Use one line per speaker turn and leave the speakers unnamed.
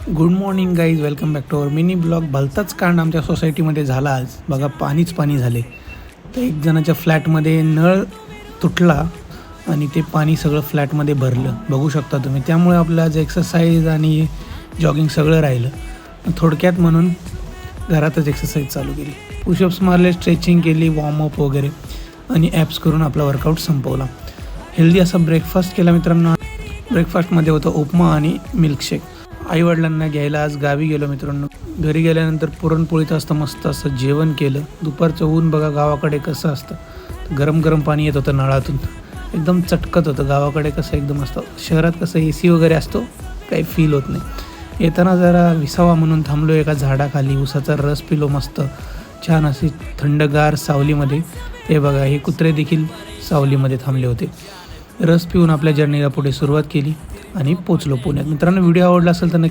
Good morning guys, welcome back to our mini blog. भलताच कांड आमच्या सोसायटीमध्ये झाला आज. बघा, पाणीच पाणी झाले. तर एक जणाच्या फ्लॅटमध्ये नळ तुटला आणि ते पाणी सगळं फ्लॅटमध्ये भरलं, बघू शकता तुम्ही. त्यामुळे आपलं आज एक्सरसाइज आणि जॉगिंग सगळं राहिलं. थोडक्यात म्हणून घरातच एक्सरसाइज चालू केली, पुशअप्स मारले, स्ट्रेचिंग केली, वॉर्मअप वगैरे आणि ॲप्स करून आपला वर्कआउट संपवला. हेल्दी असा ब्रेकफास्ट केला मित्रांनो. ब्रेकफास्टमध्ये होतं उपमा आणि मिल्कशेक. आईवडिलांना घ्यायला आज गावी गेलो मित्रांनो. घरी गेल्यानंतर पुरणपोळीचं असतं मस्त असं जेवण केलं. दुपारचं ऊन बघा गावाकडे कसं असतं, गरम गरम पाणी येत होतं नळातून, एकदम चटकत होतं. गावाकडे कसं एकदम असतं, शहरात कसं AC वगैरे असतो, काही फील होत नाही. येताना जरा विसावा म्हणून थांबलो एका झाडाखाली, उसाचा रस पिलो मस्त छान अशी थंडगार सावलीमध्ये. हे बघा, हे कुत्रे देखील सावलीमध्ये थांबले होते. रस पिऊन आपल्या जर्नीला पुढे सुरुवात केली आणि पोचलो पुण्यात. मित्रांनो, व्हिडिओ आवडला असेल तर नक्की